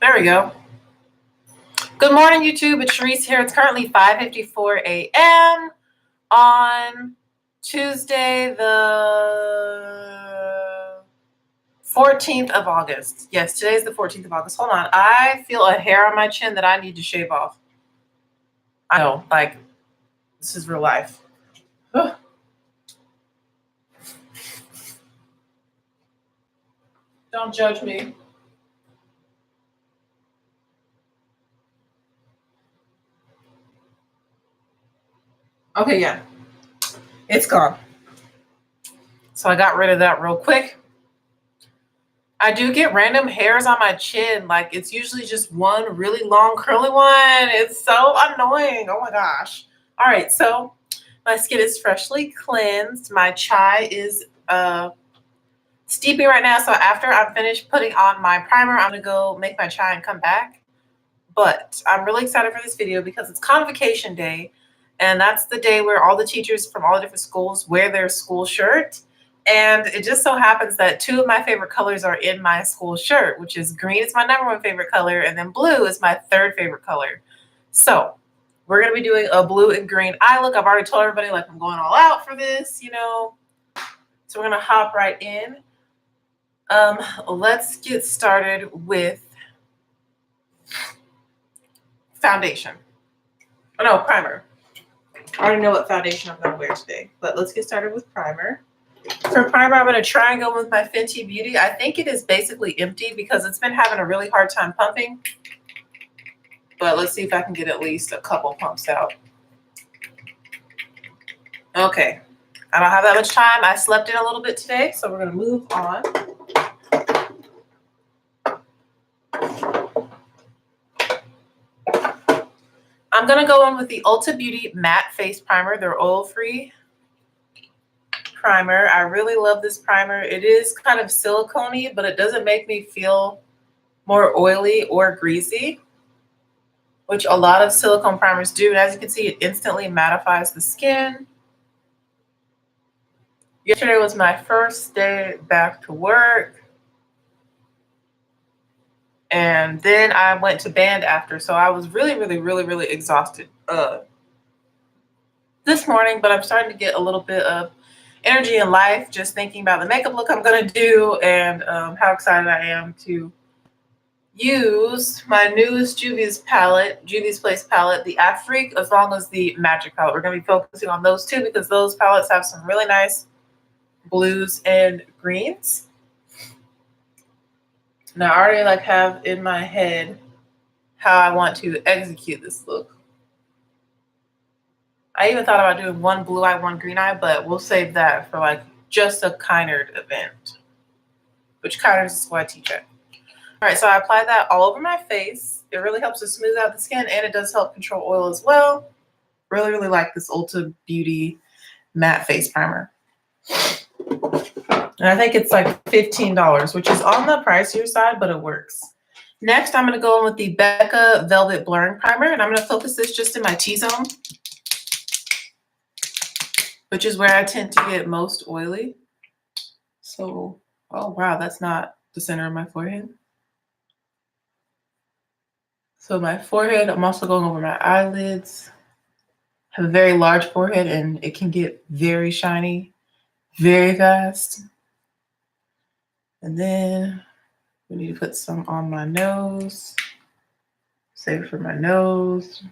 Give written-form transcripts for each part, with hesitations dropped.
There we go. Good morning, YouTube. It's Sharice here. It's currently 5:54 a.m. on Tuesday, the 14th of August. Yes, today's the 14th of August. Hold on. I feel a hair on my chin that I need to shave off. I know, like, this is real life. Ugh. Don't judge me. Okay, yeah. It's gone. So I got rid of that real quick. I do get random hairs on my chin. Like, it's usually just one really long curly one. It's so annoying. Oh my gosh. All right, so my skin is freshly cleansed. My chai is steeping right now. So after I'm finished putting on my primer, I'm gonna go make my chai and come back. But I'm really excited for this video because it's Convocation Day. And that's the day where all the teachers from all the different schools wear their school shirt. And it just so happens that two of my favorite colors are in my school shirt, which is green is my #1 favorite color, and then blue is my 3rd favorite color. So we're going to be doing a blue and green eye look. I've already told everybody, like, I'm going all out for this, you know. So we're going to hop right in. Let's get started with foundation. Oh, no, primer. I already know what foundation I'm going to wear today, but let's get started with primer. For primer, I'm going to try and go with my Fenty Beauty. I think it is basically empty because it's been having a really hard time pumping. But let's see if I can get at least a couple pumps out. Okay. I don't have that much time. I slept in a little bit today, so we're going to move on. I'm going to go in with the Ulta Beauty Matte Face Primer. They're oil-free primer. I really love this primer. It is kind of silicone-y, but it doesn't make me feel more oily or greasy, which a lot of silicone primers do. And as you can see, it instantly mattifies the skin. Yesterday was my first day back to work. And then I went to band after. So I was really exhausted this morning, but I'm starting to get a little bit of energy in life just thinking about the makeup look I'm going to do and how excited I am to use my newest Juvia's Place palette, the Afrique, as long as the Magic palette. We're going to be focusing on those two because those palettes have some really nice blues and greens. Now I already have in my head how I want to execute this look. I even thought about doing one blue eye, one green eye, but we'll save that for just a Kynard event, which Kynard is what I teach at. All right, so I applied that all over my face. It really helps to smooth out the skin, and it does help control oil as well. Really like this Ulta Beauty Matte Face Primer. And I think it's like $15, which is on the pricier side, but it works. Next, I'm going to go in with the Becca Velvet Blurring Primer, and I'm going to focus this just in my T-zone, which is where I tend to get most oily. So, oh wow, that's not the center of my forehead. So my forehead, I'm also going over my eyelids. I have a very large forehead and it can get very shiny very fast. And then we need to put some on my nose. Save it for my nose.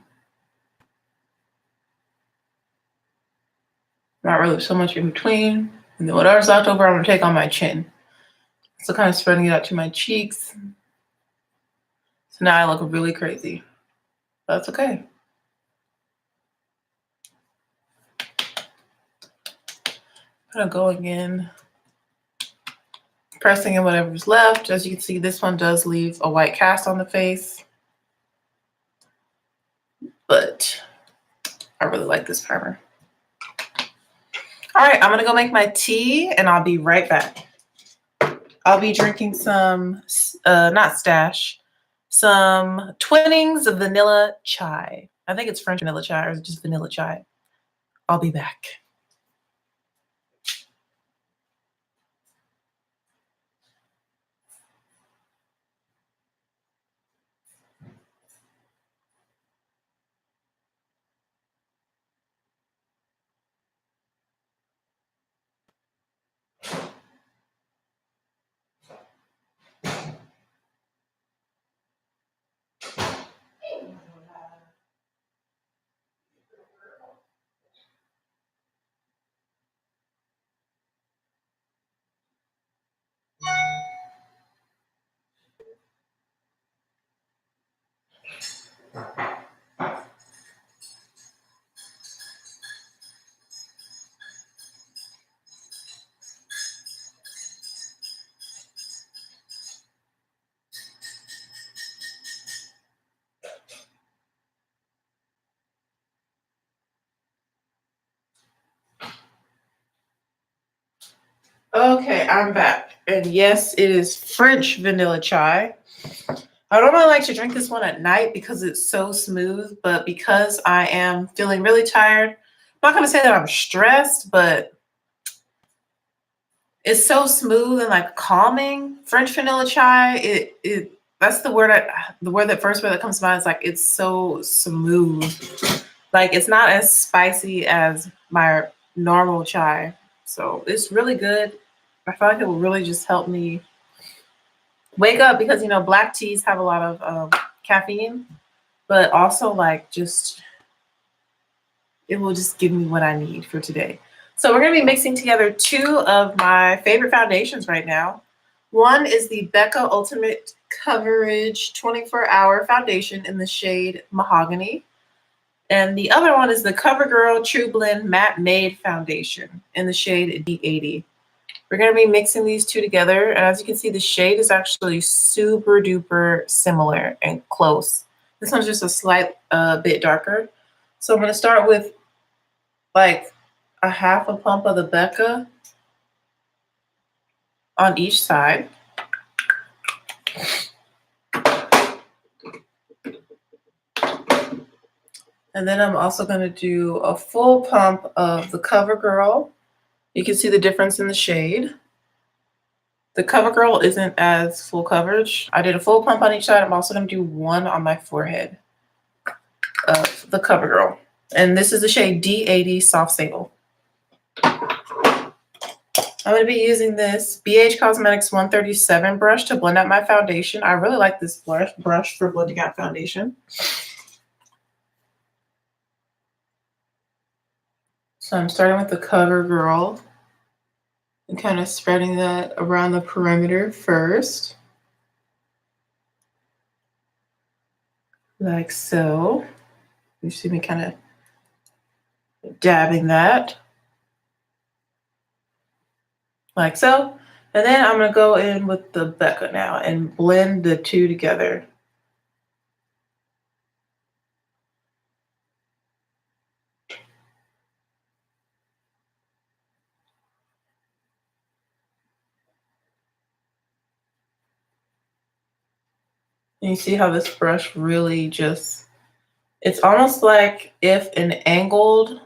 Not really so much in between. And then whatever's left over, I'm going to take on my chin. So kind of spreading it out to my cheeks. So now I look really crazy. That's okay. Kind of going in, pressing in whatever's left. As you can see, this one does leave a white cast on the face. But I really like this primer. All right, I'm gonna go make my tea and I'll be right back. I'll be drinking some, not Stash, some Twinings of vanilla chai. I think it's French vanilla chai or just vanilla chai. I'll be back. Okay, I'm back. And yes, it is French vanilla chai. I don't really like to drink this one at night because it's so smooth, but because I am feeling really tired, I'm not going to say that I'm stressed, but it's so smooth and like calming. French vanilla chai, it that's the word the first word that comes to mind is like it's so smooth. Like it's not as spicy as my normal chai. So it's really good. I feel like it will really just help me wake up because black teas have a lot of caffeine, but also like just it will just give me what I need for today. So we're going to be mixing together two of my favorite foundations right now. One is the Becca Ultimate Coverage 24-Hour Foundation in the shade Mahogany. And the other one is the CoverGirl True Blend Matte Made Foundation in the shade D80. We're going to be mixing these two together. And as you can see, the shade is actually super duper similar and close. This one's just a slight bit darker. So I'm going to start with like a half a pump of the Becca on each side. And then I'm also going to do a full pump of the CoverGirl. You can see the difference in the shade. The CoverGirl isn't as full coverage. I did a full pump on each side. I'm also going to do one on my forehead of the CoverGirl. And this is the shade D80 Soft Sable. I'm going to be using this BH Cosmetics 137 brush to blend out my foundation. I really like this brush for blending out foundation. So I'm starting with the CoverGirl and kind of spreading that around the perimeter first. Like so. You see me kind of dabbing that. Like so. And then I'm going to go in with the Becca now and blend the two together. And you see how this brush really just, it's almost like if an angled,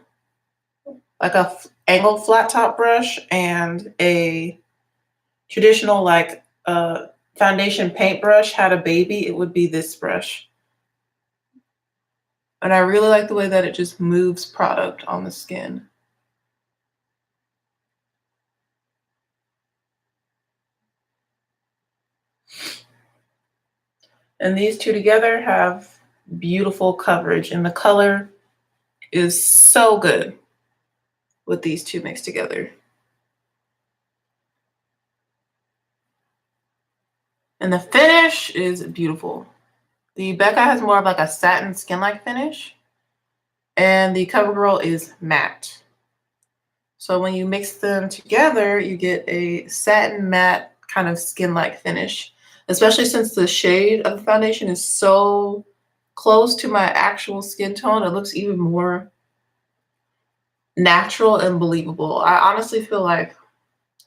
like a angled flat top brush and a traditional like foundation paintbrush had a baby, it would be this brush. And I really like the way that it just moves product on the skin. And these two together have beautiful coverage, and the color is so good with these two mixed together. And the finish is beautiful. The Becca has more of like a satin skin-like finish, and the CoverGirl is matte. So when you mix them together, you get a satin matte kind of skin-like finish, especially since the shade of the foundation is so close to my actual skin tone. It looks even more natural and believable. I honestly feel like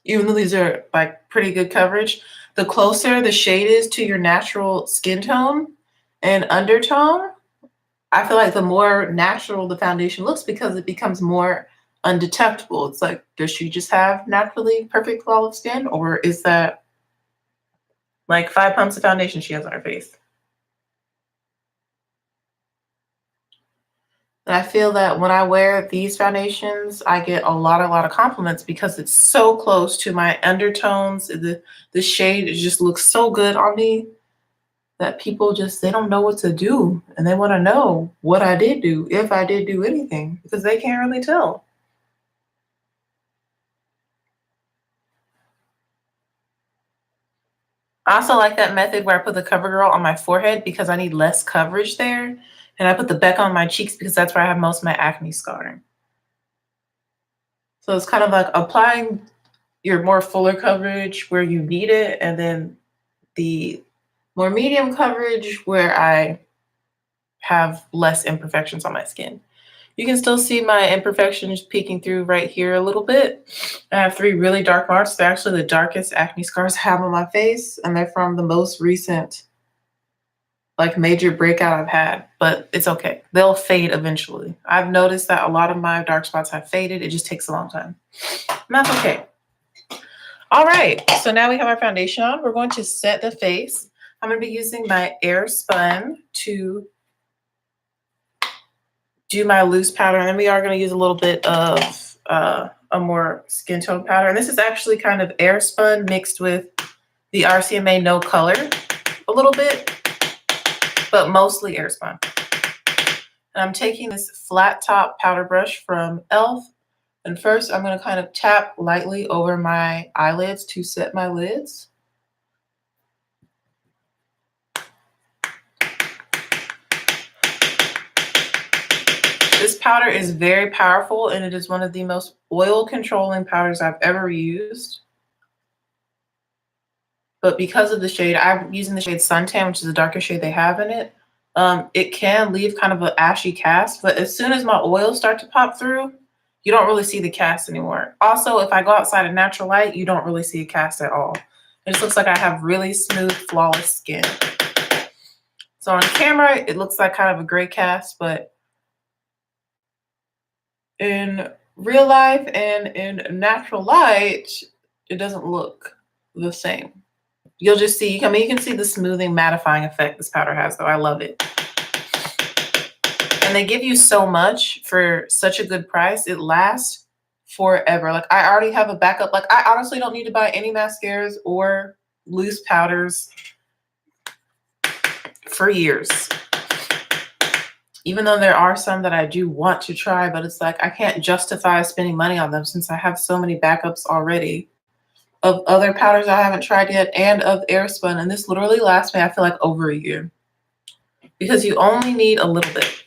even though these are like pretty good coverage, the closer the shade is to your natural skin tone and undertone, I feel like the more natural the foundation looks because it becomes more undetectable. It's like, does she just have naturally perfect flawless skin, or is that like 5 pumps of foundation she has on her face? And I feel that when I wear these foundations, I get a lot of compliments because it's so close to my undertones. The shade just looks so good on me that people just, they don't know what to do. And they want to know what I did do, if I did do anything, because they can't really tell. I also like that method where I put the CoverGirl on my forehead because I need less coverage there. And I put the Becca on my cheeks because that's where I have most of my acne scarring. So it's kind of like applying your more fuller coverage where you need it, and then the more medium coverage where I have less imperfections on my skin. You can still see my imperfections peeking through right here a little bit. I have 3 really dark marks. They're actually the darkest acne scars I have on my face, and they're from the most recent like major breakout I've had, but it's okay. They'll fade eventually. I've noticed that a lot of my dark spots have faded. It just takes a long time. And that's okay. All right, so now we have our foundation on. We're going to set the face. I'm going to be using my air spun to do my loose powder, and then we are going to use a little bit of a more skin tone powder. And this is actually kind of air spun mixed with the RCMA No Color a little bit, but mostly air spun. And I'm taking this flat top powder brush from e.l.f. And first I'm going to kind of tap lightly over my eyelids to set my lids. This powder is very powerful, and it is one of the most oil controlling powders I've ever used. But because of the shade, I'm using the shade Suntan, which is the darkest shade they have in it. It can leave kind of an ashy cast, but as soon as my oils start to pop through, you don't really see the cast anymore. Also, if I go outside in natural light, you don't really see a cast at all. It just looks like I have really smooth, flawless skin. So on camera, it looks like kind of a gray cast, but in real life and in natural light, it doesn't look the same. You'll just see, I mean, you can see the smoothing, mattifying effect this powder has, though. I love it. And they give you so much for such a good price. It lasts forever. Like, I already have a backup. Like, I honestly don't need to buy any mascaras or loose powders for years. Even though there are some that I do want to try, but it's like I can't justify spending money on them since I have so many backups already of other powders I haven't tried yet and of Airspun. And this literally lasts me, I feel like, over a year. Because you only need a little bit.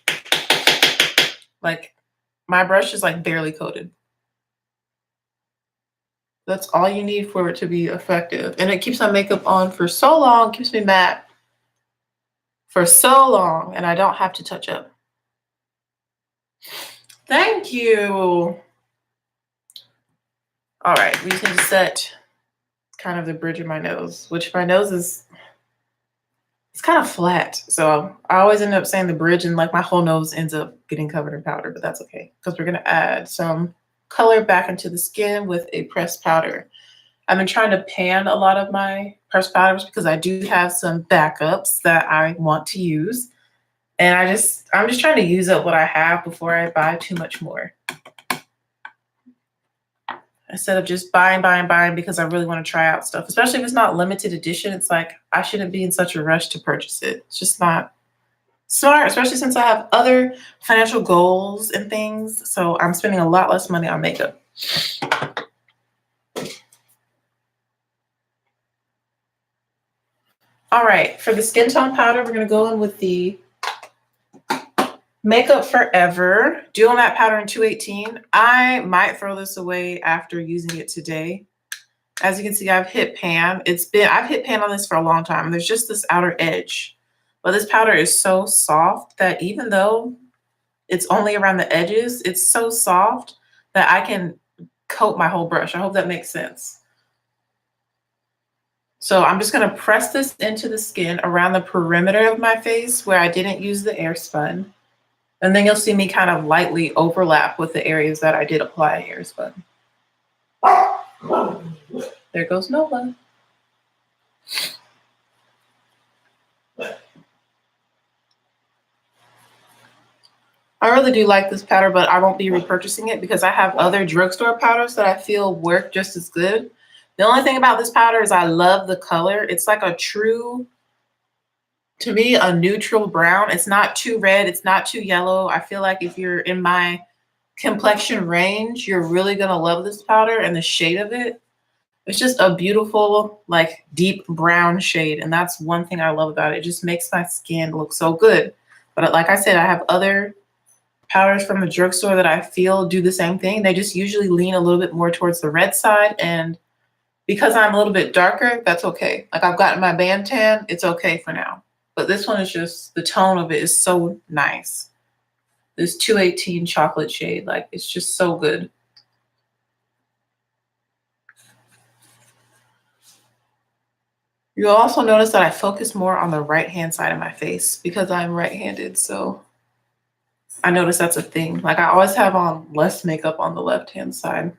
Like, my brush is like barely coated. That's all you need for it to be effective. And it keeps my makeup on for so long, keeps me matte for so long, and I don't have to touch up. Thank you. All right, we just need to set kind of the bridge of my nose, which my nose is, it's kind of flat. So I always end up saying the bridge, and like my whole nose ends up getting covered in powder, but that's okay because we're gonna add some color back into the skin with a pressed powder. I've been trying to pan a lot of my pressed powders because I do have some backups that I want to use. And I'm just trying to use up what I have before I buy too much more. Instead of just buying because I really want to try out stuff, especially if it's not limited edition. It's like, I shouldn't be in such a rush to purchase it. It's just not smart, especially since I have other financial goals and things. So I'm spending a lot less money on makeup. All right, for the skin tone powder, we're going to go in with the Makeup Forever Dual Matte Powder in 218. I might throw this away after using it today. As you can see, I've hit pan. I've hit pan on this for a long time. There's just this outer edge. But this powder is so soft that even though it's only around the edges, it's so soft that I can coat my whole brush. I hope that makes sense. So I'm just going to press this into the skin around the perimeter of my face where I didn't use the Airspun. And then you'll see me kind of lightly overlap with the areas that I did apply Airspun. There goes Nova. I really do like this powder, but I won't be repurchasing it because I have other drugstore powders that I feel work just as good. The only thing about this powder is I love the color. It's like a true, to me, a neutral brown. It's not too red. It's not too yellow. I feel like if you're in my complexion range, you're really going to love this powder and the shade of it. It's just a beautiful, like deep brown shade. And that's one thing I love about it. It just makes my skin look so good. But like I said, I have other powders from the drugstore that I feel do the same thing. They just usually lean a little bit more towards the red side. And because I'm a little bit darker, that's okay. Like I've gotten my band tan, it's okay for now. But this one is just, the tone of it is so nice. This 218 chocolate shade, like it's just so good. You'll also notice that I focus more on the right-hand side of my face because I'm right-handed. So I notice that's a thing. Like I always have on less makeup on the left-hand side.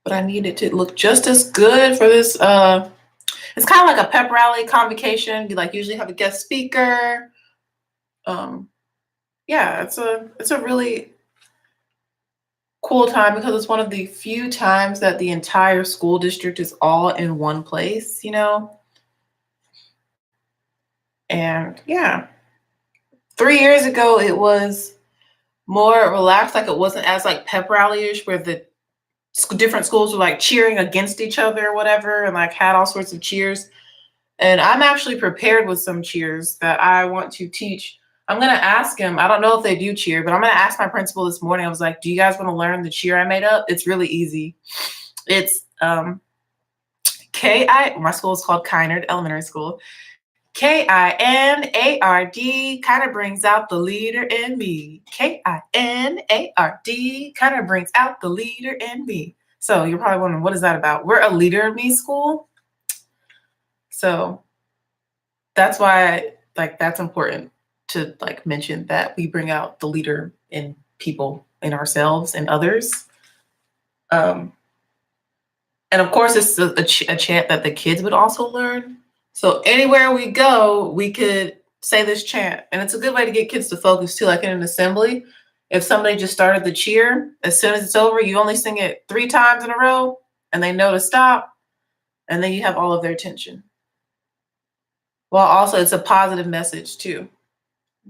But I need it to look just as good for this. It's kind of like a pep rally convocation. You like usually have a guest speaker. Yeah, it's a really cool time because it's one of the few times that the entire school district is all in one place, you know? And yeah, 3 years ago, it was more relaxed. Like it wasn't as like pep rally-ish where the different schools were like cheering against each other or whatever and like had all sorts of cheers. And I'm actually prepared with some cheers that I want to teach. I'm going to ask him. I don't know if they do cheer, but I'm going to ask my principal this morning. I was like, do you guys want to learn the cheer I made up? It's really easy. It's my school is called Kynard Elementary School. KINARD kind of brings out the leader in me. KINARD kind of brings out the leader in me. So you're probably wondering, what is that about? We're a leader of me school. So that's why that's important to like mention that we bring out the leader in people, in ourselves and others. And of course, it's a chant that the kids would also learn. So anywhere we go, we could say this chant. And it's a good way to get kids to focus too, like in an assembly. If somebody just started the cheer, as soon as it's over, you only sing it 3 times in a row and they know to stop. And then you have all of their attention. Well, also it's a positive message too.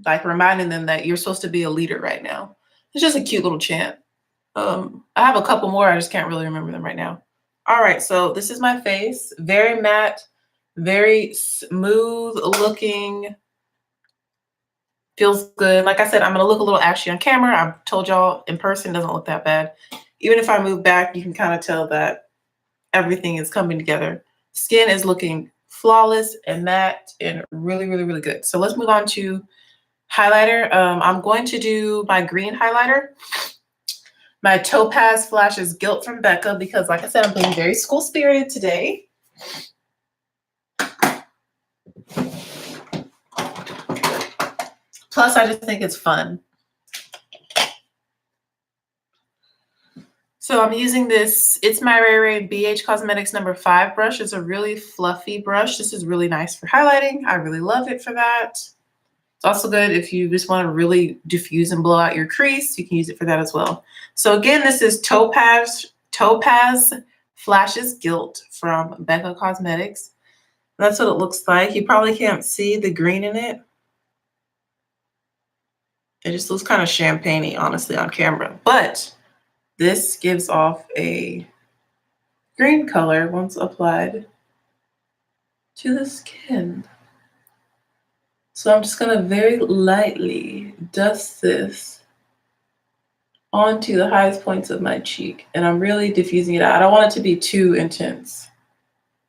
Like reminding them that you're supposed to be a leader right now. It's just a cute little chant. I have a couple more. I just can't really remember them right now. All right, so this is my face. Very matte, very smooth looking. Feels good. Like I said, I'm gonna look a little ashy on camera. I've told y'all in person doesn't look that bad. Even if I move back, you can kind of tell that everything is coming together. Skin is looking flawless and matte and really, really, really good. So let's move on to highlighter. I'm going to do my green highlighter. My Topaz Flashes Guilt from Becca because, like I said, I'm being very school spirited today. Plus, I just think it's fun. So I'm using this It's My Ray Ray BH Cosmetics number 5 brush. It's a really fluffy brush. This is really nice for highlighting. I really love it for that. It's also good if you just want to really diffuse and blow out your crease. You can use it for that as well. So again, this is Topaz Flashes Guilt from Becca Cosmetics. That's what it looks like. You probably can't see the green in it. It just looks kind of champagne-y, honestly, on camera. But this gives off a green color once applied to the skin. So I'm just going to very lightly dust this onto the highest points of my cheek. And I'm really diffusing it out. I don't want it to be too intense,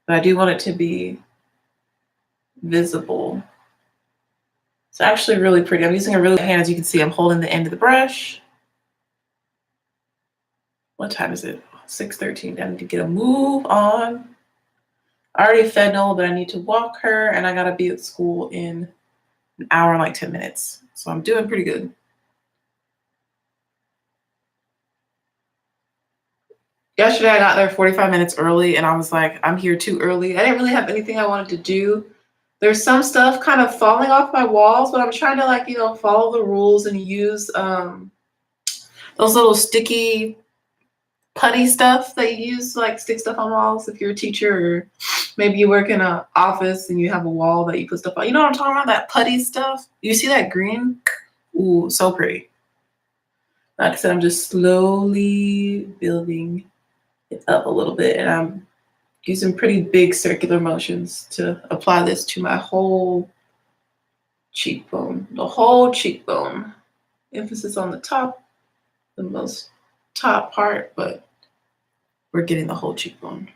but I do want it to be visible. It's actually really pretty. I'm using a really good hand. As you can see, I'm holding the end of the brush. What time is it? 6:13. I need to get a move on. I already fed Nola, but I need to walk her, and I gotta be at school in an hour and like 10 minutes. So I'm doing pretty good. Yesterday I got there 45 minutes early and I was like, I'm here too early. I didn't really have anything I wanted to do. There's some stuff kind of falling off my walls, but I'm trying to follow the rules and use those little sticky putty stuff that you use to like stick stuff on walls if you're a teacher, or maybe you work in an office and you have a wall that you put stuff on. You know what I'm talking about? That putty stuff. You see that green? Ooh, so pretty. Like I said, I'm just slowly building it up a little bit, and I'm using pretty big circular motions to apply this to my whole cheekbone, the whole cheekbone. Emphasis on the top, the most top part, but we're getting the whole cheekbone.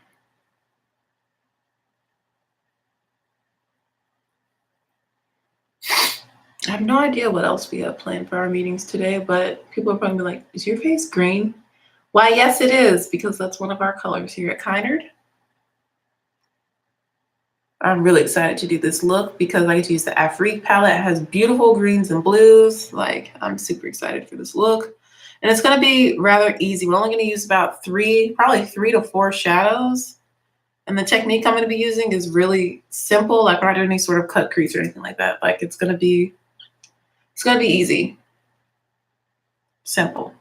I have no idea what else we have planned for our meetings today, but people are probably like, is your face green? Why, yes, it is, because that's one of our colors here at Kynard. I'm really excited to do this look because I get to use the Afrique palette. It has beautiful greens and blues. Like, I'm super excited for this look. And it's gonna be rather easy. We're only gonna use about probably 3 to 4 shadows. And the technique I'm gonna be using is really simple. Like, we're not doing any sort of cut crease or anything like that. Like, it's gonna be easy, simple.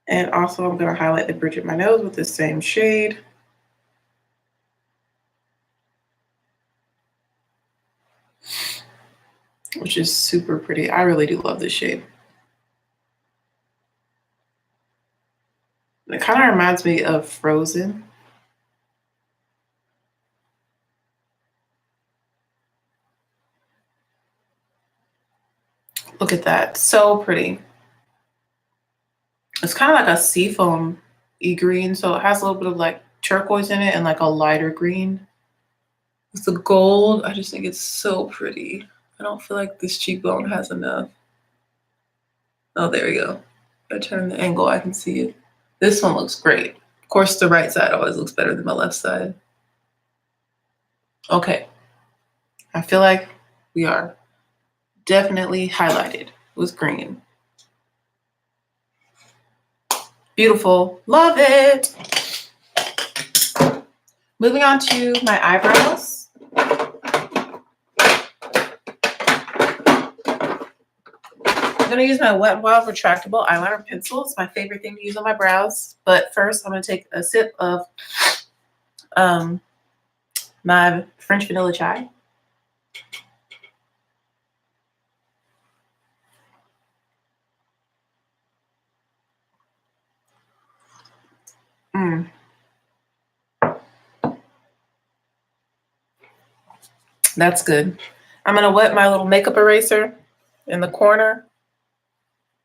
And also I'm gonna highlight the bridge of my nose with the same shade. Which is super pretty. I really do love this shade. It kind of reminds me of Frozen. Look at that, so pretty. It's kind of like a seafoam green, so it has a little bit of like turquoise in it and like a lighter green. With the gold, I just think it's so pretty. I don't feel like this cheekbone has enough. Oh, there we go. If I turn the angle, I can see it. This one looks great. Of course, the right side always looks better than my left side. Okay. I feel like we are definitely highlighted with green. Beautiful. Love it. Moving on to my eyebrows. I'm going to use my Wet n Wild retractable eyeliner pencil. It's my favorite thing to use on my brows. But first, I'm going to take a sip of my French vanilla chai. That's good. I'm going to wet my little makeup eraser in the corner.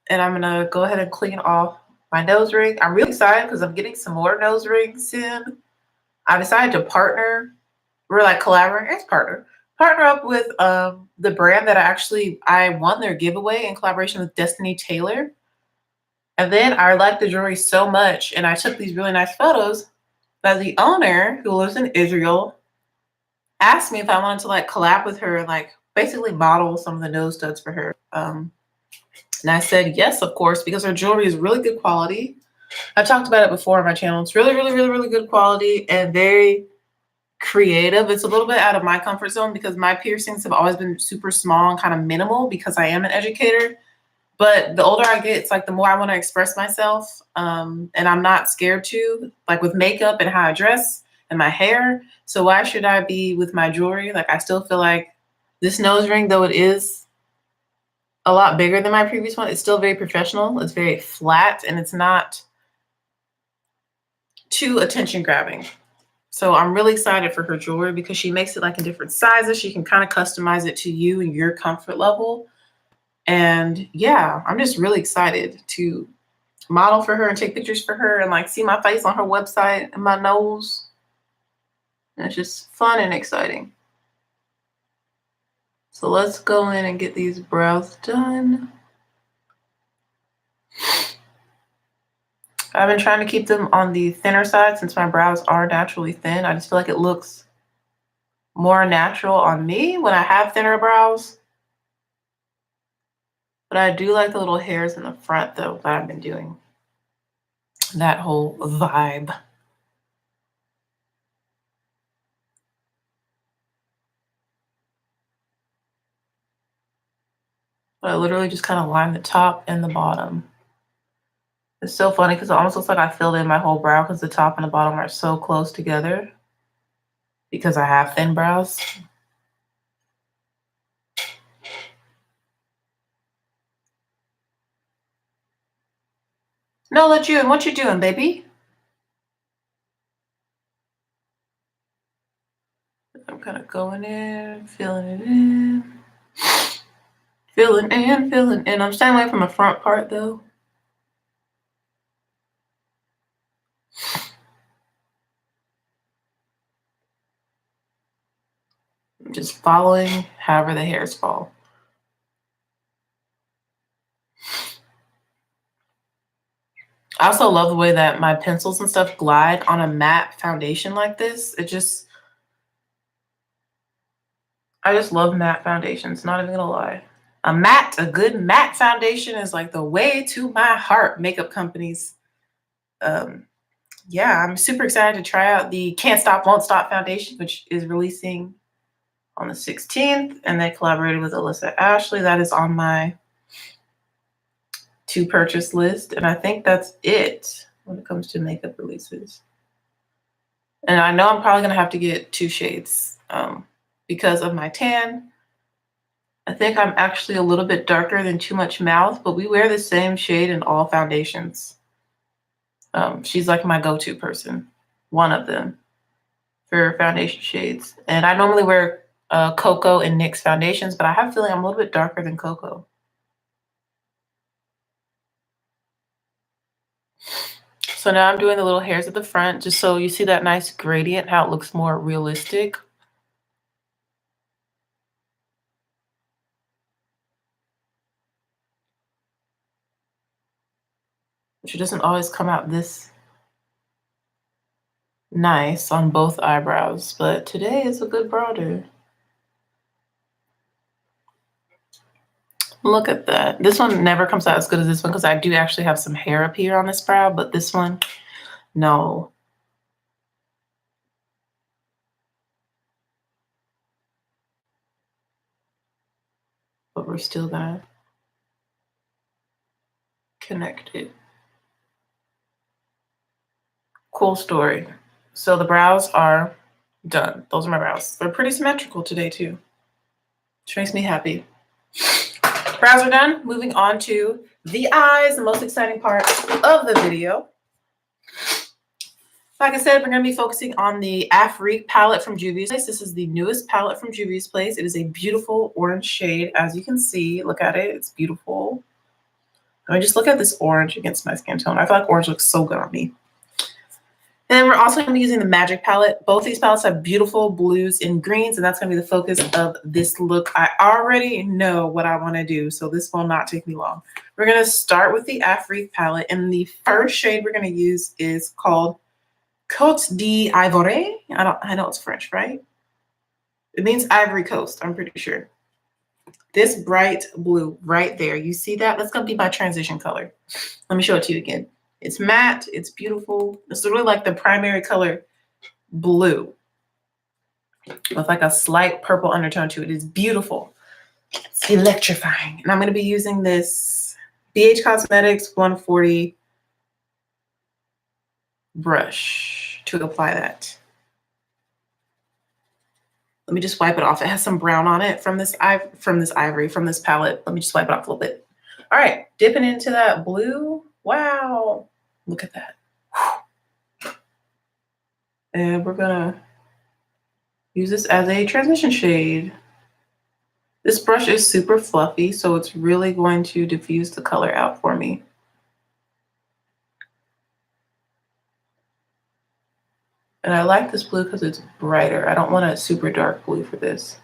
And I'm going to go ahead and clean off my nose ring. I'm really excited because I'm getting some more nose rings soon. I decided to partner. We're like collaborating as partner up with the brand that I won their giveaway in collaboration with Destiny Taylor. And then I liked the jewelry so much, and I took these really nice photos that the owner, who lives in Israel, asked me if I wanted to like collab with her and like basically model some of the nose studs for her. And I said yes, of course, because her jewelry is really good quality. I've talked about it before on my channel. It's really, really, really, really good quality and very creative. It's a little bit out of my comfort zone because my piercings have always been super small and kind of minimal because I am an educator. But the older I get, it's like the more I want to express myself. And I'm not scared to, like with makeup and how I dress and my hair. So why should I be with my jewelry? Like I still feel like this nose ring, though it is a lot bigger than my previous one, it's still very professional. It's very flat and it's not too attention grabbing. So I'm really excited for her jewelry because she makes it like in different sizes. She can kind of customize it to you and your comfort level. And yeah, I'm just really excited to model for her and take pictures for her and like see my face on her website and my nose. And it's just fun and exciting. So let's go in and get these brows done. I've been trying to keep them on the thinner side since my brows are naturally thin. I just feel like it looks more natural on me when I have thinner brows. But I do like the little hairs in the front though that I've been doing. That whole vibe. But I literally just kind of line the top and the bottom. It's so funny because it almost looks like I filled in my whole brow because the top and the bottom are so close together because I have thin brows. No, let you in. What you doing, baby? Going in, filling it in. Filling in, filling in. I'm staying away from the front part though. I'm just following however the hairs fall. I also love the way that my pencils and stuff glide on a matte foundation like this. I just love matte foundations, not even gonna lie. A good matte foundation is like the way to my heart, makeup companies. Yeah, I'm super excited to try out the Can't Stop, Won't Stop foundation, which is releasing on the 16th. And they collaborated with Alyssa Ashley. That is on my to purchase list. And I think that's it when it comes to makeup releases. And I know I'm probably going to have to get 2 shades because of my tan. I think I'm actually a little bit darker than Too Much Mouth, but we wear the same shade in all foundations. She's like my go-to person, one of them, for foundation shades. And I normally wear Cocoa and NYX foundations, but I have a feeling I'm a little bit darker than Cocoa. So now I'm doing the little hairs at the front, just so you see that nice gradient, how it looks more realistic. Which doesn't always come out this nice on both eyebrows, but today is a good brow day. Look at that. This one never comes out as good as this one because I do actually have some hair up here on this brow, but this one, no. But we're still gonna connect it. Cool story. So the brows are done. Those are my brows. They're pretty symmetrical today too, which makes me happy. Brows are done. Moving on to the eyes, the most exciting part of the video. Like I said, we're going to be focusing on the Afrique palette from Juvia's Place. This is the newest palette from Juvia's Place. It is a beautiful orange shade. As you can see, look at it. It's beautiful. I mean, just look at this orange against my skin tone. I feel like orange looks so good on me. And we're also going to be using the Magic palette. Both these palettes have beautiful blues and greens, and that's going to be the focus of this look. I already know what I want to do, so this will not take me long. We're going to start with the Afrique palette, and the first shade we're going to use is called Côte d'Ivoire. I know it's French, right? It means Ivory Coast, I'm pretty sure. This bright blue right there, you see that? That's going to be my transition color. Let me show it to you again. It's matte, it's beautiful. It's really like the primary color blue with like a slight purple undertone to it. It's beautiful. It's electrifying. And I'm going to be using this BH Cosmetics 140 brush to apply that. Let me just wipe it off. It has some brown on it from this palette. Let me just wipe it off a little bit. All right, dipping into that blue. Wow, look at that. And we're gonna use this as a transition shade. This brush is super fluffy, so it's really going to diffuse the color out for me. And I like this blue because it's brighter. I don't want a super dark blue for this.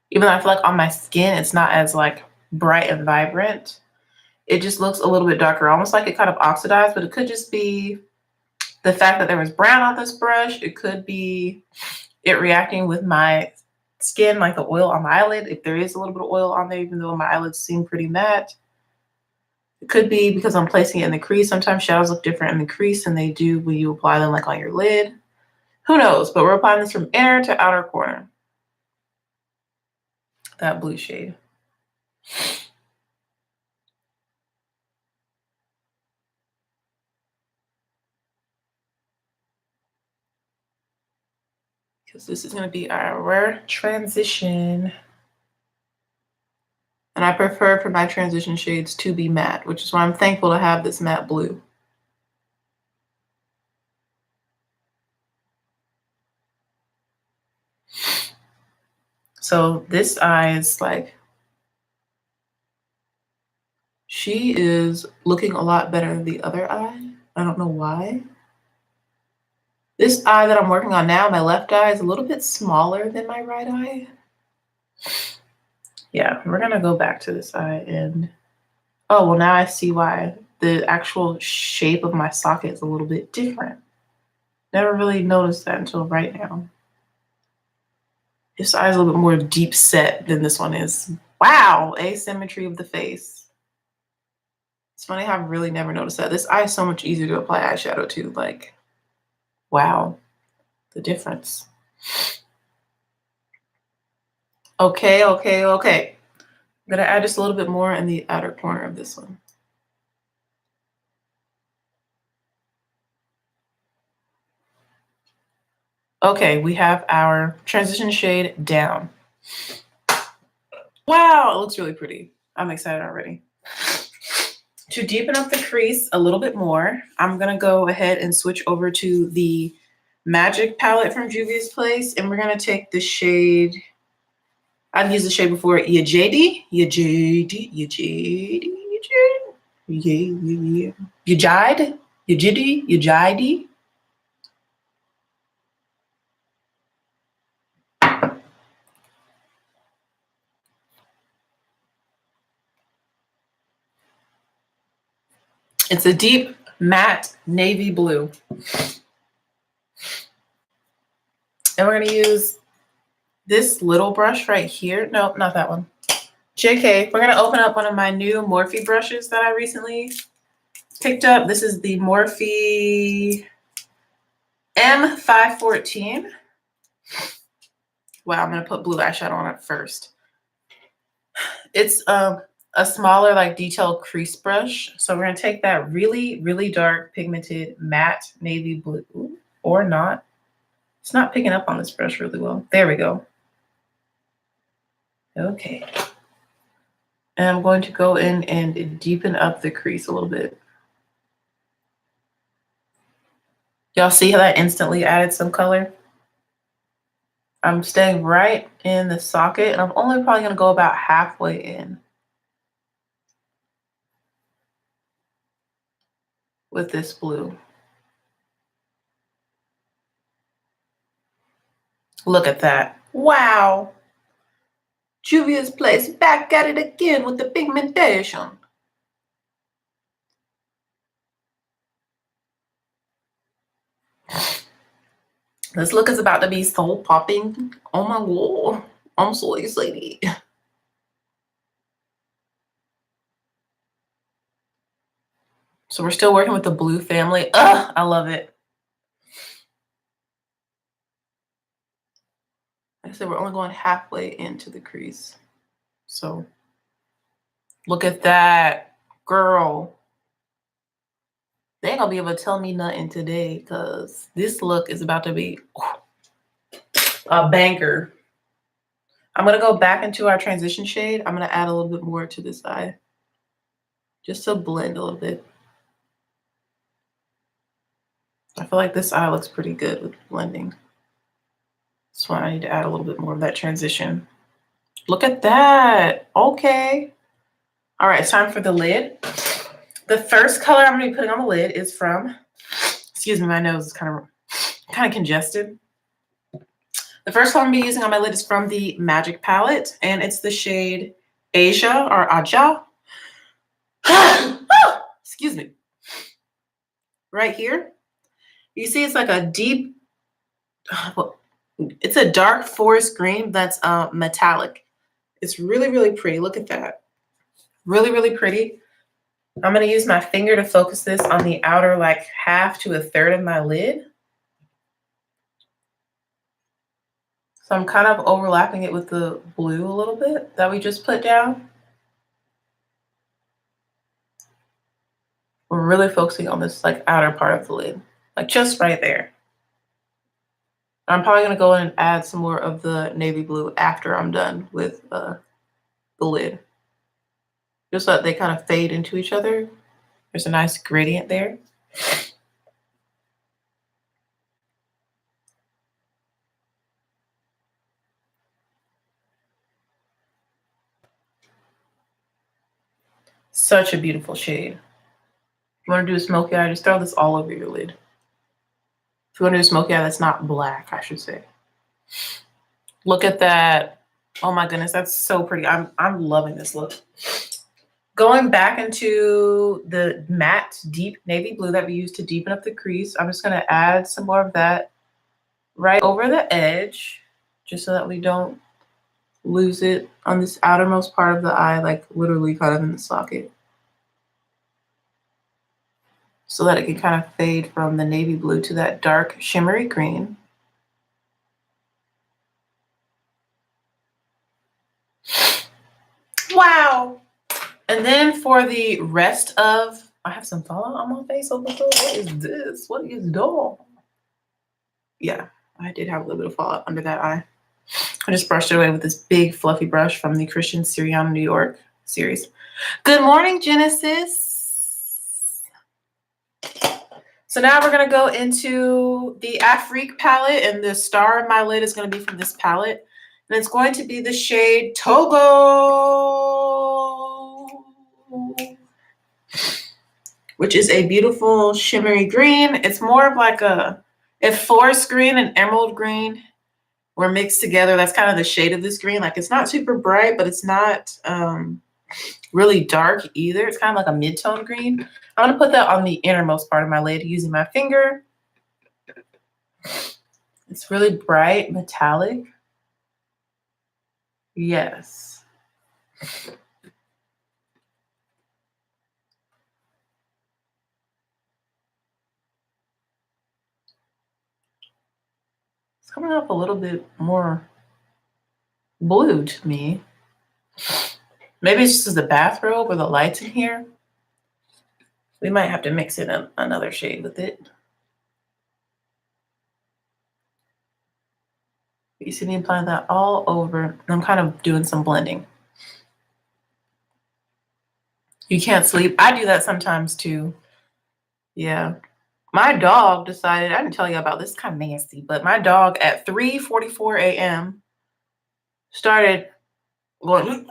Even though I feel like on my skin, it's not as like bright and vibrant. It just looks a little bit darker, almost like it kind of oxidized, but it could just be the fact that there was brown on this brush. It could be it reacting with my skin, like the oil on my eyelid. If there is a little bit of oil on there, even though my eyelids seem pretty matte. It could be because I'm placing it in the crease. Sometimes shadows look different in the crease than they do when you apply them like on your lid. Who knows? But we're applying this from inner to outer corner. That blue shade. Because this is going to be our transition. And I prefer for my transition shades to be matte, which is why I'm thankful to have this matte blue. So this eye is like, she is looking a lot better than the other eye. I don't know why. This eye that I'm working on now, my left eye, is a little bit smaller than my right eye. Yeah, we're gonna go back to this eye and, oh, well, now I see why the actual shape of my socket is a little bit different. Never really noticed that until right now. This eye is a little bit more deep set than this one is. Wow, asymmetry of the face. It's funny how I've really never noticed that. This eye is so much easier to apply eyeshadow to. Like, wow, the difference. Okay. I'm gonna add just a little bit more in the outer corner of this one. Okay, we have our transition shade down. Wow, it looks really pretty. I'm excited already. To deepen up the crease a little bit more, I'm gonna go ahead and switch over to the Magic palette from Juvia's Place, and we're gonna take the shade, I've used the shade before, Yajadi, Yajidi. It's a deep matte navy blue. And we're gonna use this little brush right here. No, not that one. JK, we're gonna open up one of my new Morphe brushes that I recently picked up. This is the Morphe M514. Wow, I'm gonna put blue eyeshadow on it first. It's a smaller, like, detailed crease brush. So we're gonna take that really, really dark pigmented matte navy blue, or not. It's not picking up on this brush really well. There we go. Okay. And I'm going to go in and deepen up the crease a little bit. Y'all see how that instantly added some color? I'm staying right in the socket, and I'm only probably gonna go about halfway in with this blue. Look at that. Wow. Juvia's Place back at it again with the pigmentation. This look is about to be so popping. Oh my god. I'm so excited. So we're still working with the blue family. Ugh, I love it. Like I said, we're only going halfway into the crease. So look at that, girl. They ain't gonna be able to tell me nothing today because this look is about to be a banger. I'm gonna go back into our transition shade. I'm gonna add a little bit more to this eye just to blend a little bit. I feel like this eye looks pretty good with blending. That's why I need to add a little bit more of that transition. Look at that. Okay. All right, it's time for the lid. The first color I'm gonna be putting on the lid is from, excuse me, my nose is kind of congested. The first color I'm gonna be using on my lid is from the Magic palette, and it's the shade Asia or Aja. Excuse me. Right here, you see it's like a deep, it's a dark forest green that's metallic. It's really, really pretty. Look at that. Really, really pretty. I'm going to use my finger to focus this on the outer, like, half to a third of my lid. So I'm kind of overlapping it with the blue a little bit that we just put down. We're really focusing on this, like, outer part of the lid, like just right there. I'm probably going to go in and add some more of the navy blue after I'm done with the lid. Just so that they kind of fade into each other. There's a nice gradient there. Such a beautiful shade. If you want to do a smoky eye, just throw this all over your lid. If you want to do a smoky eye that's not black, I should say. Look at that. Oh my goodness, that's so pretty. I'm loving this look. Going back into the matte deep navy blue that we used to deepen up the crease, I'm just going to add some more of that right over the edge, just so that we don't lose it on this outermost part of the eye, like literally kind of in the socket, so that it can kind of fade from the navy blue to that dark shimmery green. Wow. And then for the rest of, I have some fallout on my face. What is this? What is that? Yeah, I did have a little bit of fallout under that eye. I just brushed it away with this big fluffy brush from the Christian Siriano New York series. Good morning, Genesis. So now we're going to go into the Afrique palette, and the star of my lid is going to be from this palette. And it's going to be the shade Togo, which is a beautiful shimmery green. It's more of like if forest green and emerald green were mixed together, that's kind of the shade of this green. Like, it's not super bright, but it's not really dark either. It's kind of like a mid-tone green. I'm going to put that on the innermost part of my lid using my finger. It's really bright, metallic. Yes. It's coming off a little bit more blue to me. Maybe it's just the bathrobe or the lights in here. We might have to mix in another shade with it. You see me applying that all over. I'm kind of doing some blending. You can't sleep. I do that sometimes too. Yeah. My dog decided, I didn't tell you about this, kind of nasty, but my dog at 3:44 a.m. started going,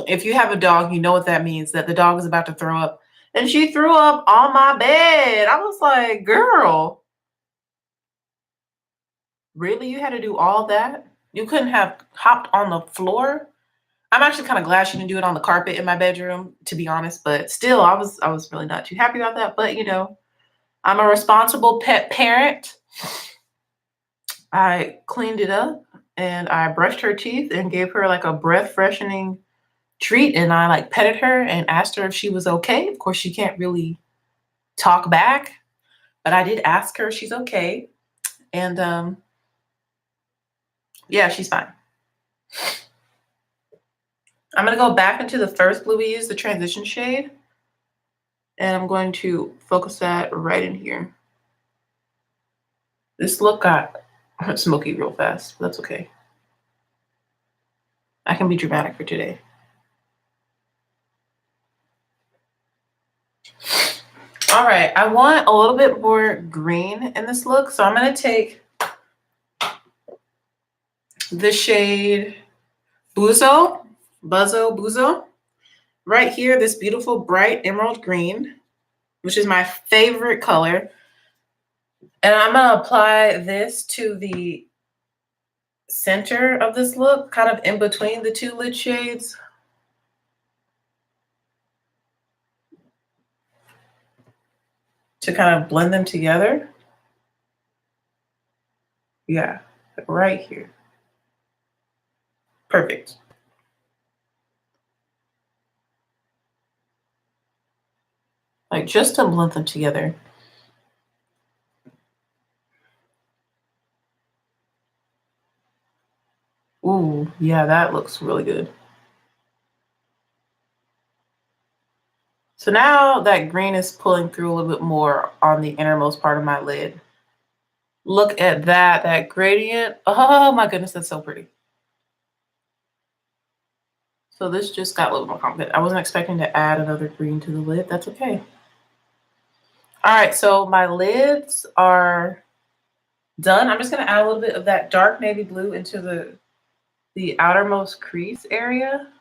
if you have a dog, you know what that means, that the dog is about to throw up. And she threw up on my bed. I was like, girl, really? You had to do all that? You couldn't have hopped on the floor? I'm actually kind of glad she didn't do it on the carpet in my bedroom, to be honest, but still, I was really not too happy about that. But, you know, I'm a responsible pet parent. I cleaned it up and I brushed her teeth and gave her like a breath freshening treat, and I like petted her and asked her if she was okay. Of course, she can't really talk back, but I did ask her if she's okay. And yeah, she's fine. I'm going to go back into the first blue we used, the transition shade, and I'm going to focus that right in here. This look got smoky real fast, but that's okay. I can be dramatic for today. All right, I want a little bit more green in this look, so I'm going to take the shade Buzo, right here, this beautiful bright emerald green, which is my favorite color. And I'm going to apply this to the center of this look, kind of in between the two lid shades. To kind of blend them together. Yeah, right here. Perfect. Like, just to blend them together. Ooh, yeah, that looks really good. So now that green is pulling through a little bit more on the innermost part of my lid. Look at that gradient. Oh my goodness, that's so pretty. So this just got a little more complicated. I wasn't expecting to add another green to the lid. That's okay. All right, so my lids are done. I'm just gonna add a little bit of that dark navy blue into the outermost crease area.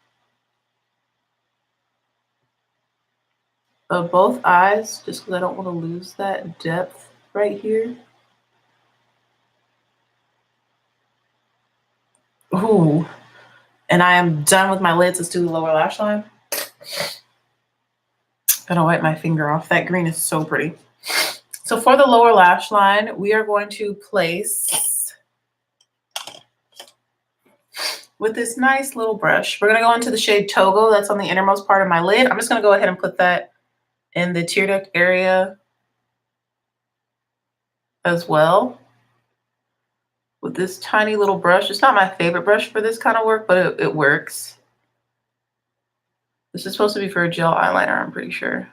of both eyes, just because I don't want to lose that depth right here. Ooh. And I am done with my lids. Let's do the lower lash line. Gonna wipe my finger off. That green is so pretty. So for the lower lash line, we are going to place with this nice little brush. We're gonna go into the shade Togo. That's on the innermost part of my lid. I'm just gonna go ahead and put that in the tear duct area as well. With this tiny little brush. It's not my favorite brush for this kind of work, but it works. This is supposed to be for a gel eyeliner, I'm pretty sure.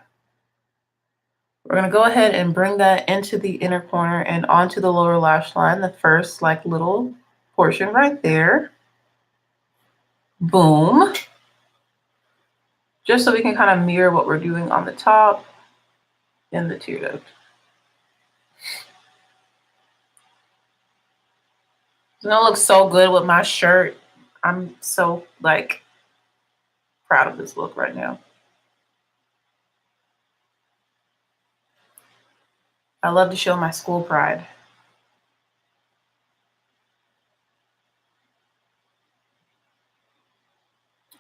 We're gonna go ahead and bring that into the inner corner and onto the lower lash line, the first like little portion right there. Boom. Just so we can kind of mirror what we're doing on the top and the tear duct. It's gonna look so good with my shirt. I'm so like proud of this look right now. I love to show my school pride.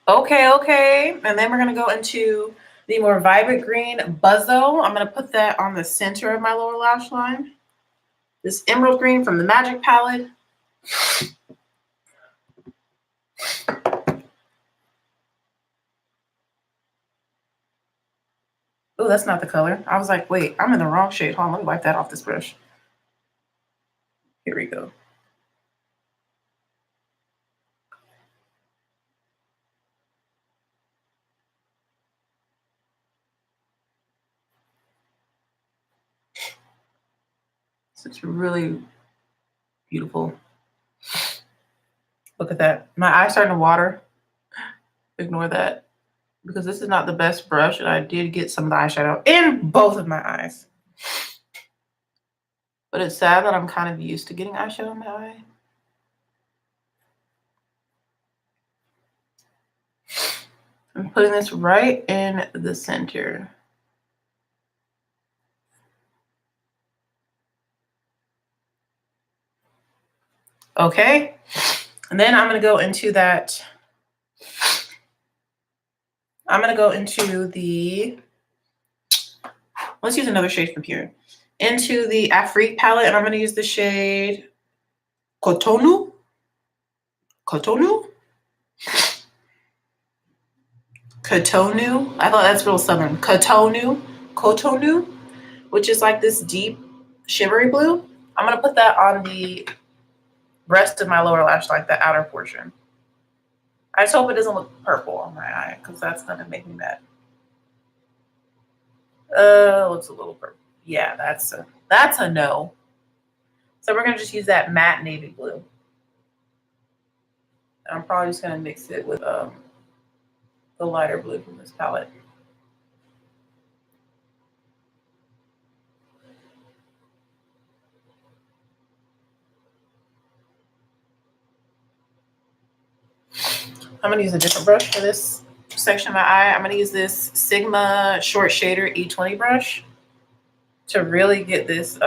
Okay. And then we're gonna go into the more vibrant green Buzzo. I'm gonna put that on the center of my lower lash line. This emerald green from the Magic palette. Oh, that's not the color. I was like, wait, I'm in the wrong shade. Hold on, let me wipe that off this brush. Here we go. So it's really beautiful. Look at that. My eye's starting to water. Ignore that. Because this is not the best brush, and I did get some of the eyeshadow in both of my eyes. But it's sad that I'm kind of used to getting eyeshadow in my eye. I'm putting this right in the center. Okay. And then I'm going to go into that. I'm going to go into the, let's use another shade from here. Into the Afrique palette, and I'm going to use the shade Cotonou. Cotonou? Cotonou. I thought that's real southern. Cotonou, which is like this deep shimmery blue. I'm going to put that on the rest of my lower lash line, the outer portion. I just hope it doesn't look purple on my eye, because that's going to make me mad. Looks a little purple. Yeah, that's a no. So we're going to just use that matte navy blue. And I'm probably just going to mix it with the lighter blue from this palette. I'm going to use a different brush for this section of my eye. I'm going to use this Sigma Short Shader E20 brush to really get this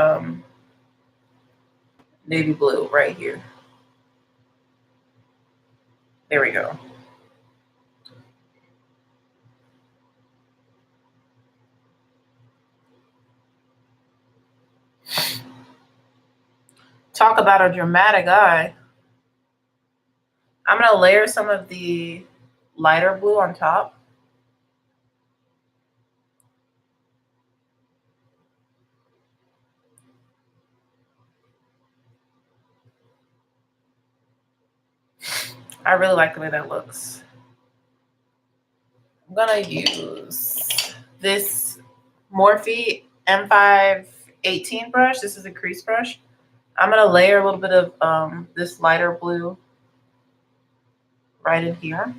navy blue right here. There we go. Talk about a dramatic eye. I'm going to layer some of the lighter blue on top. I really like the way that looks. I'm going to use this Morphe M518 brush. This is a crease brush. I'm going to layer a little bit of this lighter blue right in here,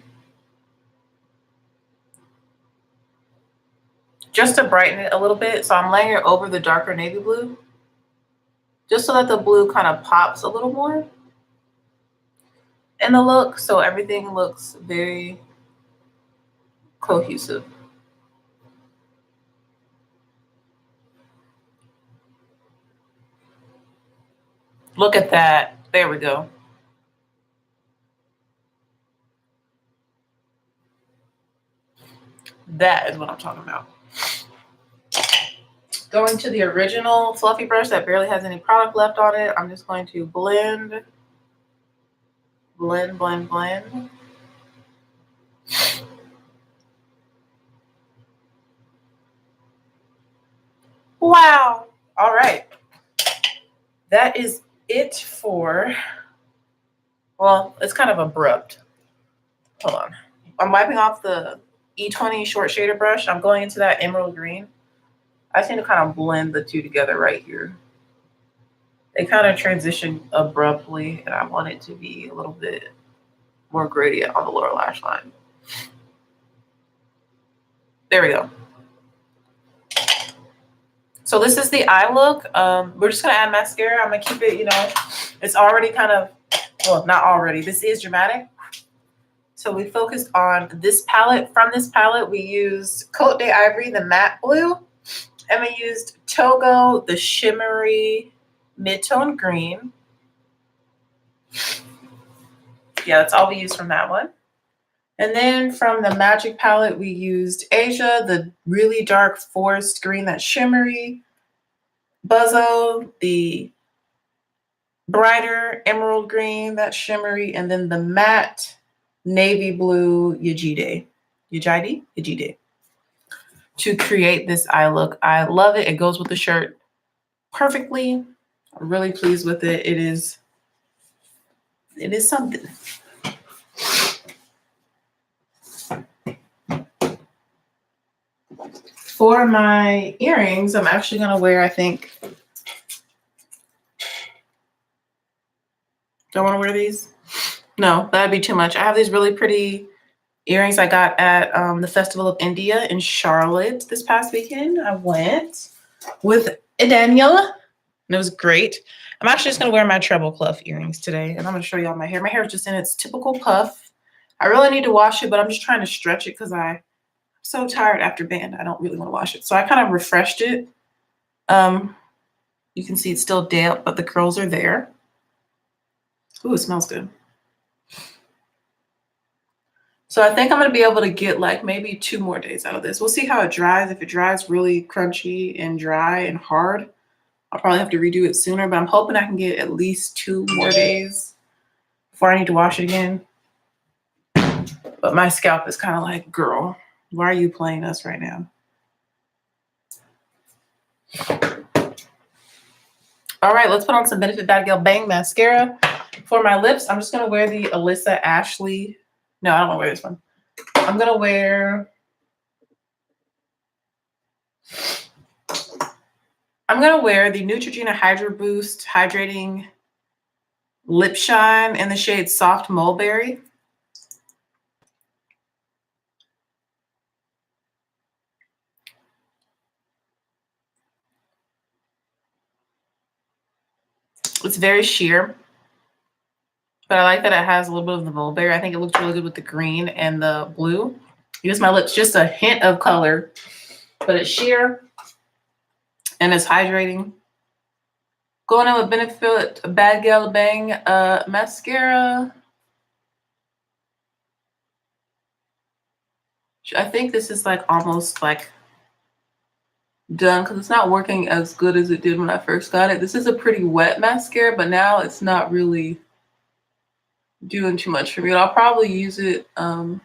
just to brighten it a little bit. So I'm laying it over the darker navy blue, just so that the blue kind of pops a little more in the look, so everything looks very cohesive. Look at that. There we go. That is what I'm talking about. Going to the original fluffy brush that barely has any product left on it, I'm just going to blend, blend, blend, blend. Wow. All right. That is it for, well, it's kind of abrupt. Hold on. I'm wiping off the E20 short shader brush. I'm going into that emerald green. I just need to kind of blend the two together right here. They kind of transition abruptly, and I want it to be a little bit more gradient on the lower lash line. There we go. So this is the eye look. We're just gonna add mascara. I'm gonna keep it, it's already kind of, well, not already. This is dramatic. So we focused on this palette. From this palette, we used Cote d'Ivory, the matte blue, and we used Togo, the shimmery mid-tone green. Yeah, that's all we used from that one. And then from the Magic palette, we used Asia, the really dark forest green, that shimmery, Buzzo, the brighter emerald green, that shimmery, and then the matte navy blue Yajide to create this eye look. I love it. It goes with the shirt perfectly. I'm really pleased with it. It is something. For my earrings, I'm actually going to wear, I think, do I want to wear these? No, that'd be too much. I have these really pretty earrings I got at the Festival of India in Charlotte this past weekend. I went with Daniel, and it was great. I'm actually just going to wear my treble clef earrings today, and I'm going to show y'all my hair. My hair is just in its typical puff. I really need to wash it, but I'm just trying to stretch it because I'm so tired after band. I don't really want to wash it. So I kind of refreshed it. You can see it's still damp, but the curls are there. Ooh, it smells good. So I think I'm going to be able to get like maybe 2 more days out of this. We'll see how it dries. If it dries really crunchy and dry and hard, I'll probably have to redo it sooner, but I'm hoping I can get at least 2 more days before I need to wash it again. But my scalp is kind of like, girl, why are you playing us right now? All right, let's put on some Benefit Bad Gal Bang mascara. For my lips, I'm just going to wear the Alyssa Ashley. No, I don't want to wear this one. I'm going to wear the Neutrogena Hydro Boost Hydrating Lip Shine in the shade Soft Mulberry. It's very sheer, but I like that it has a little bit of the mulberry. I think it looks really good with the green and the blue. Use my lips, just a hint of color, but it's sheer and it's hydrating. Going in with Benefit Bad Gal Bang mascara. I think this is like almost like done because it's not working as good as it did when I first got it. This is a pretty wet mascara, but now it's not really doing too much for me. I'll probably use it probably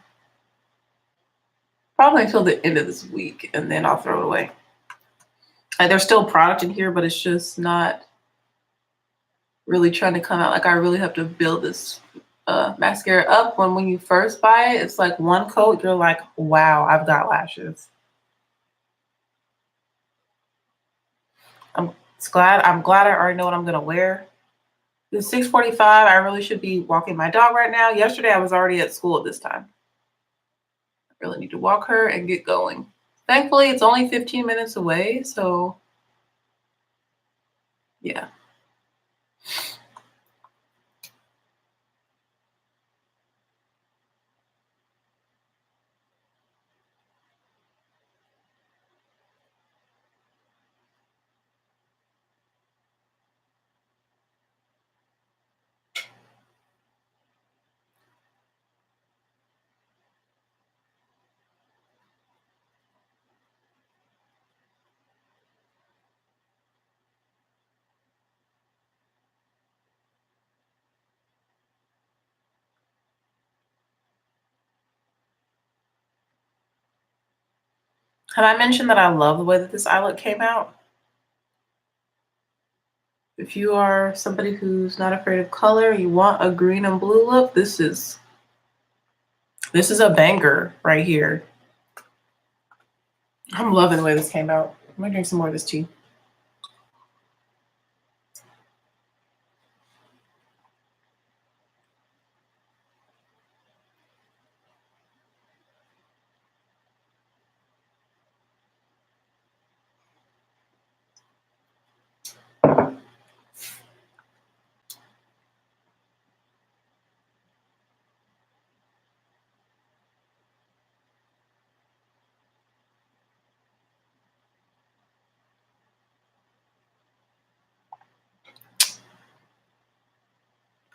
until the end of this week, and then I'll throw it away. There's still product in here, but it's just not really trying to come out. Like I really have to build this mascara up. When you first buy it, it's like one coat, you're like, wow, I've got lashes. I'm glad I already know what I'm gonna wear. It's 6:45. I really should be walking my dog right now. Yesterday I was already at school at this time. I really need to walk her and get going. Thankfully, it's only 15 minutes away, so yeah. Have I mentioned that I love the way that this eye look came out? If you are somebody who's not afraid of color, you want a green and blue look, this is a banger right here. I'm loving the way this came out. I'm gonna drink some more of this tea.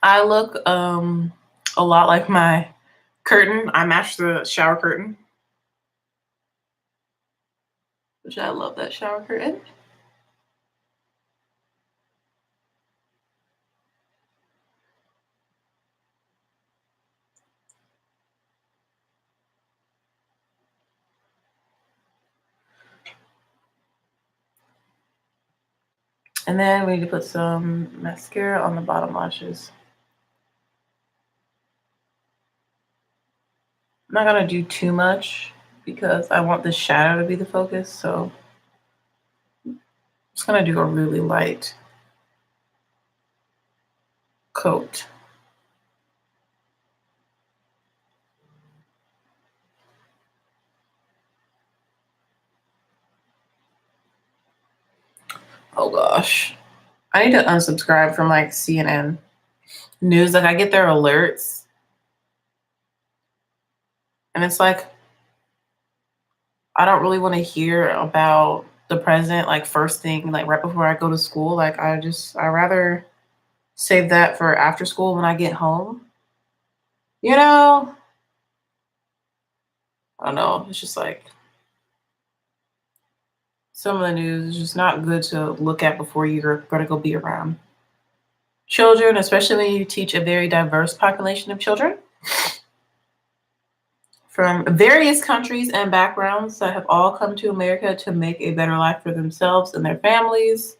I look a lot like my curtain. I match the shower curtain, which I love that shower curtain. And then we need to put some mascara on the bottom lashes. I'm not gonna do too much because I want the shadow to be the focus, so I'm just gonna do a really light coat. Oh gosh. I need to unsubscribe from like CNN News. Like I get their alerts and it's like I don't really want to hear about the president like first thing, like right before I go to school. Like I rather save that for after school when I get home. You know? I don't know. It's just like some of the news is just not good to look at before you're going to go be around children, especially when you teach a very diverse population of children from various countries and backgrounds that have all come to America to make a better life for themselves and their families.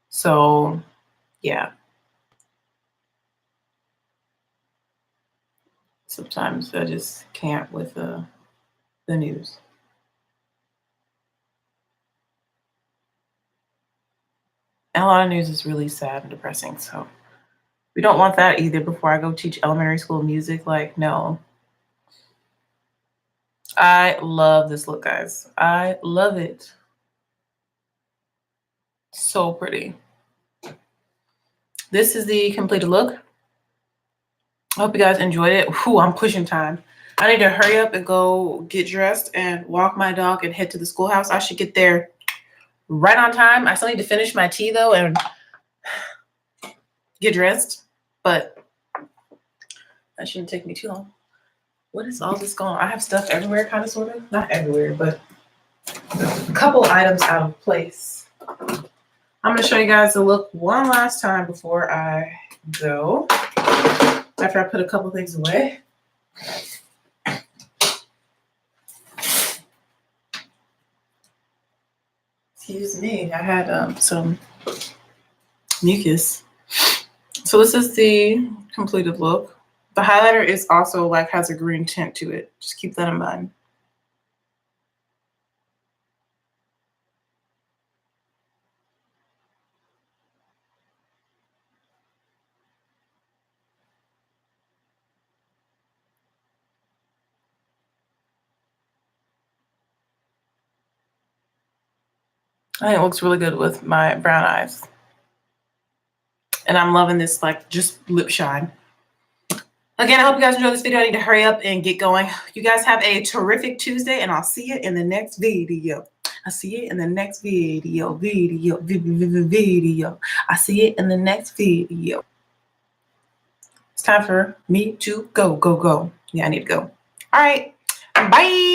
So, yeah. Sometimes I just can't with the news. And a lot of news is really sad and depressing. So we don't want that either before I go teach elementary school music. Like, no. I love this look, guys. I love it. So pretty. This is the completed look. I hope you guys enjoyed it. Whew, I'm pushing time. I need to hurry up and go get dressed and walk my dog and head to the schoolhouse. I should get there right on time. I still need to finish my tea though and get dressed, but that shouldn't take me too long. What is all this going on? I have stuff everywhere, kind of, sort of. Not everywhere, but a couple items out of place. I'm going to show you guys the look one last time before I go. After I put a couple things away. Excuse me, I had some mucus. So this is the completed look. The highlighter is also like has a green tint to it. Just keep that in mind. I think it looks really good with my brown eyes. And I'm loving this like just lip shine. Again, I hope you guys enjoyed this video. I need to hurry up and get going. You guys have a terrific Tuesday and I'll see you in the next video. I see you in the next video. I see you in the next video. It's time for me to go. Yeah, I need to go. All right. Bye.